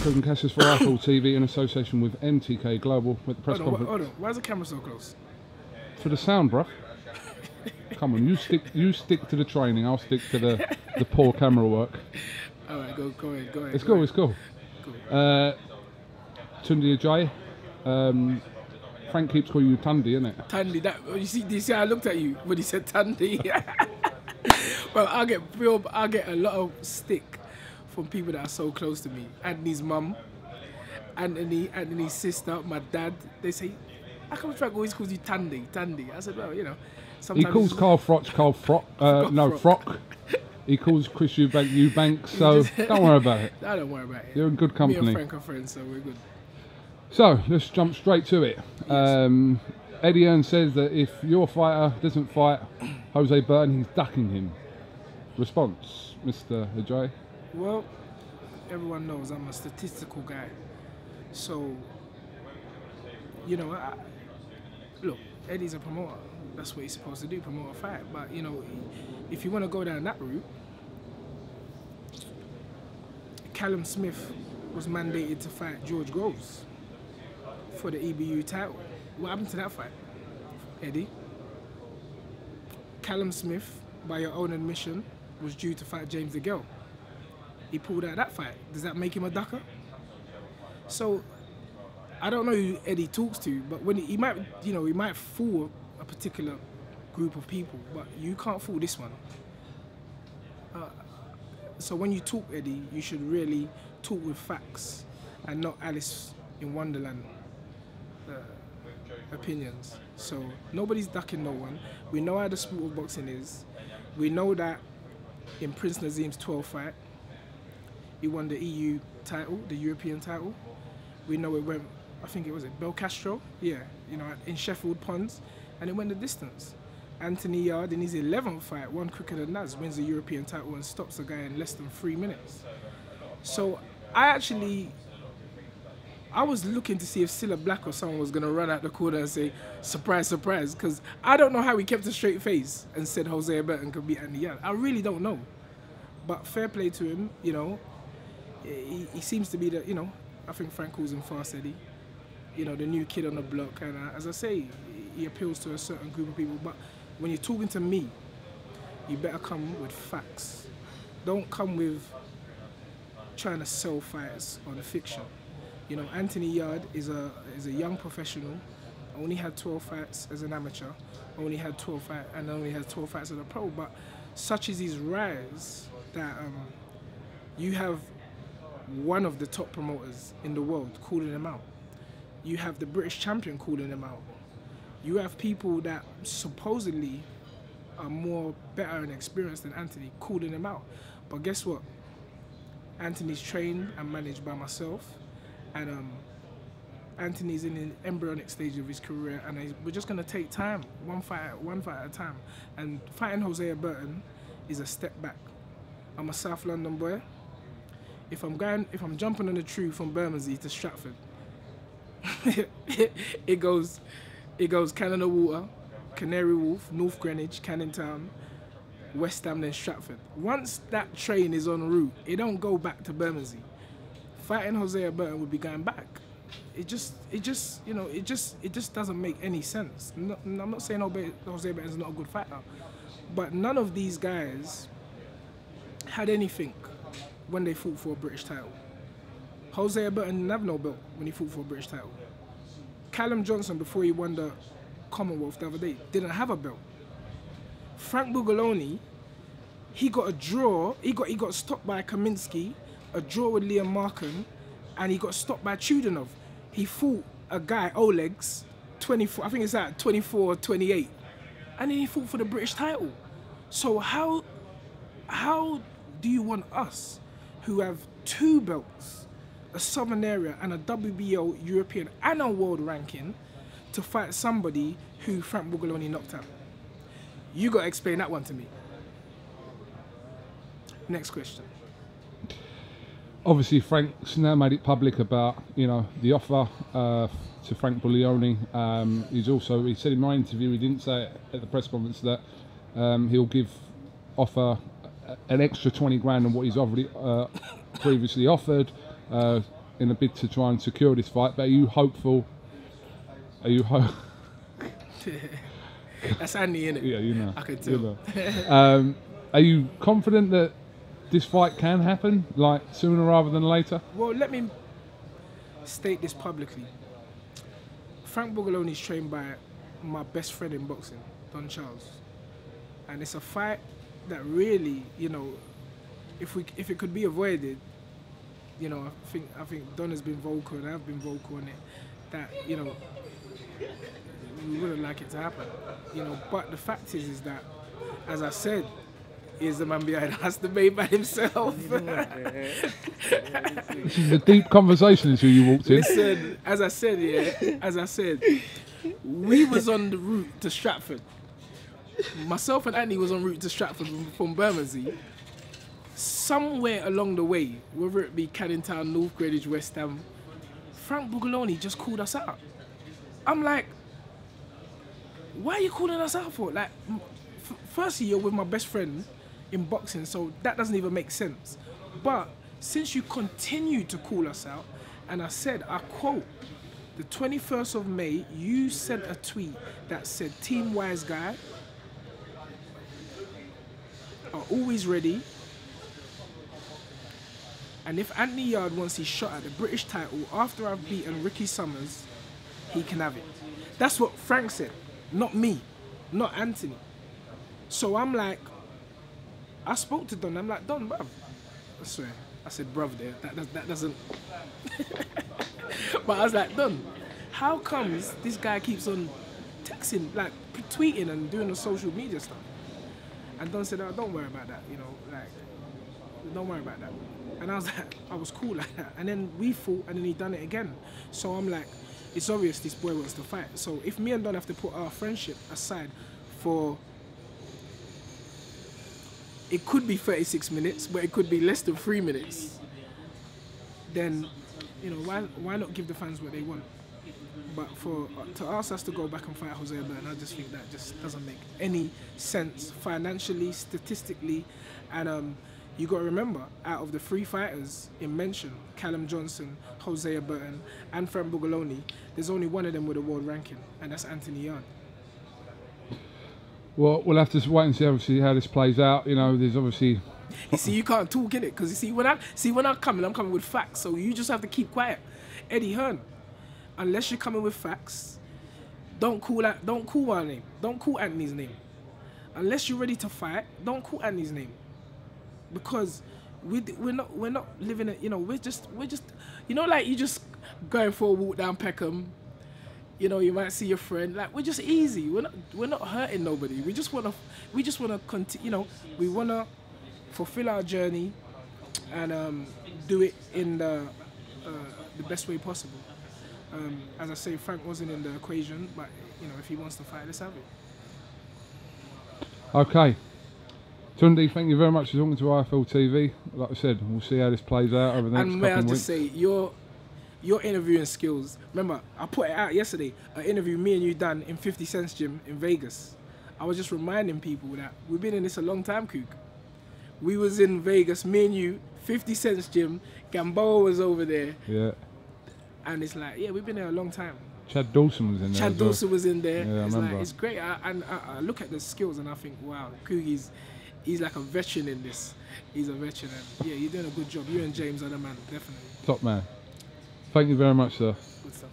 KUGAN CASSIUS for Apple TV in association with MTK Global with the press conference. Hold on, why is the camera so close? For the sound, bruv. Come on, you stick to the training. I'll stick to the poor camera work. All right, go ahead. It's cool. Tunde Ajayi. Frank keeps calling you Tunde, innit? Tunde, do you see how I looked at you when he said Tunde? Well, I get a lot of stick from people that are so close to me. Anthony's mum, Anthony's sister, my dad. They say, how come Frank always calls you Tunde? I said, well, you know. He calls Carl Froch Frock. He calls Chris Eubanks, so don't worry about it. I don't worry about it. You're in good company. Me and Frank are friends, so we're good. So, let's jump straight to it. Yes. Eddie Hearn says that if your fighter doesn't fight Jose Burton, he's ducking him. Response, Mr. Ajayi? Well, everyone knows I'm a statistical guy. So, you know, look, Eddie's a promoter. That's what he's supposed to do, promote a fight. But, you know, if you want to go down that route, Callum Smith was mandated to fight George Groves for the EBU title. What happened to that fight, Eddie? Callum Smith, by your own admission, was due to fight James DeGale. He pulled out that fight. Does that make him a ducker? So, I don't know who Eddie talks to, but when he might fool a particular group of people, but you can't fool this one. So when you talk, Eddie, you should really talk with facts and not Alice in Wonderland opinions. So nobody's ducking no one. We know how the sport of boxing is. We know that in Prince Nazim's 12th fight, he won the EU title, the European title. We know it went, I think it was Belcastro, yeah, you know, in Sheffield Ponds, and it went the distance. Anthony Yard in his 11th fight, one quicker than Naz, wins the European title and stops a guy in less than 3 minutes. So I was looking to see if Cilla Black or someone was going to run out the corner and say, surprise, surprise, because I don't know how he kept a straight face and said Jose Burton could beat Anthony Yard. I really don't know. But fair play to him, you know, he seems to be the, you know, I think Frank calls him Fast Eddie, you know, the new kid on the block. And as I say, he appeals to a certain group of people. But when you're talking to me, you better come with facts. Don't come with trying to sell fighters on fiction. You know, Anthony Yard is a young professional. Only had 12 fights as an amateur. Only had 12 fights, and only has 12 fights as a pro. But such is his rise that you have one of the top promoters in the world calling him out. You have the British champion calling him out. You have people that supposedly are more better and experienced than Anthony calling him out. But guess what? Anthony's trained and managed by myself, and Anthony's in the embryonic stage of his career, and we're just going to take time, one fight at a time. And fighting Jose Burton is a step back. I'm a South London boy. If I'm jumping on the tube from Bermondsey to Stratford, it goes Canada Water, Canary Wharf, North Greenwich, Canning Town, West Ham, then Stratford. Once that train is en route, it don't go back to Bermondsey. Fighting Jose Burton would be going back. It just doesn't make any sense. No, I'm not saying Jose Burton is not a good fighter, but none of these guys had anything when they fought for a British title. Jose Burton didn't have no belt when he fought for a British title. Callum Johnson, before he won the Commonwealth the other day, didn't have a belt. Frank Bugaloni, he got a draw. He got stopped by Kaminsky, a draw with Liam Markham, and he got stopped by Chudinov. He fought a guy, Oleg's, 24, I think it's at 24, 28, and then he fought for the British title. So how do you want us, who have 2 belts, a Southern Area and a WBO European and a world ranking, to fight somebody who Frank Bugaloni knocked out? You got to explain that one to me. Next question. Obviously, Frank's now made it public about, you know, the offer to Frank Buglioni. He said in my interview, he didn't say it at the press conference, that he'll offer an extra 20 grand on what he's already previously offered. in a bid to try and secure this fight. But are you hopeful? Are you That's Andy, innit? Yeah, you know. I can tell. You know. Are you confident that this fight can happen, like sooner rather than later? Well, let me state this publicly. Frank Bugaloni is trained by my best friend in boxing, Don Charles, and it's a fight that really, you know, if it could be avoided, you know, I think Don has been vocal and I've been vocal on it, that, you know, we wouldn't like it to happen, you know. But the fact is that, as I said, is the man behind us, the main man himself. This is a deep conversation until you walked in. Listen, as I said, we was on the route to Stratford. Myself and Andy was en route to Stratford from Bermondsey. Somewhere along the way, whether it be Canning Town, North Greenwich, West Ham, Frank Bugaloni just called us out. I'm like, why are you calling us out for? Like, firstly, you're with my best friend in boxing, so that doesn't even make sense. But since you continue to call us out, and I said, I quote, the 21st of May, you sent a tweet that said, Team Wise Guy are always ready, and if Anthony Yard wants his shot at the British title after I've beaten Ricky Summers, he can have it. That's what Frank said, not me, not Anthony. So I'm like, I spoke to Don, I'm like, Don, bruv. I swear, I said bruv there, that doesn't. But I was like, Don, how comes this guy keeps on texting, like tweeting and doing the social media stuff? And Don said, oh, don't worry about that, you know, like, don't worry about that. And I was like, I was cool like that. And then we fought, and then he done it again. So I'm like, it's obvious this boy wants to fight. So if me and Don have to put our friendship aside for, it could be 36 minutes, but it could be less than 3 minutes, then, you know, why not give the fans what they want? But to ask us to go back and fight Jose Burton, I just think that just doesn't make any sense financially, statistically. And you got to remember, out of the 3 fighters in mention, Callum Johnson, Jose Burton, and Frank Bugaloni, there's only one of them with a world ranking, and that's Anthony Yard. Well, we'll have to wait and see obviously how this plays out. You know, there's obviously. You see, you can't talk in it, because you see when I'm coming with facts. So you just have to keep quiet. Eddie Hearn, unless you're coming with facts, don't call our name. Don't call Anthony's name. Unless you're ready to fight, don't call Anthony's name, because we're not living it. You know, we're just you know, like you just going for a walk down Peckham. You know, you might see your friend. Like, we're just easy. We're not hurting nobody. We just wanna continue. You know, we wanna fulfill our journey and do it in the best way possible. As I say, Frank wasn't in the equation, but you know, if he wants to fight, let's have it. Okay. Tunde, thank you very much for talking to IFL TV. Like I said, we'll see how this plays out over the next couple of weeks. And may I just say, your interviewing skills. Remember, I put it out yesterday, an interview me and you done in 50 Cent's gym in Vegas. I was just reminding people that we've been in this a long time, Coog. We was in Vegas, me and you, 50 Cent's gym, Gamboa was over there. Yeah. And it's like, yeah, we've been there a long time. Chad Dawson was in there. Chad Dawson was in there. Yeah, it's I remember. Like, it's great. I look at the skills and I think, wow, Coogie's, he's like a veteran in this. He's a veteran. And yeah, you're doing a good job. You and James are the man, definitely. Top man. Thank you very much, sir. Good stuff.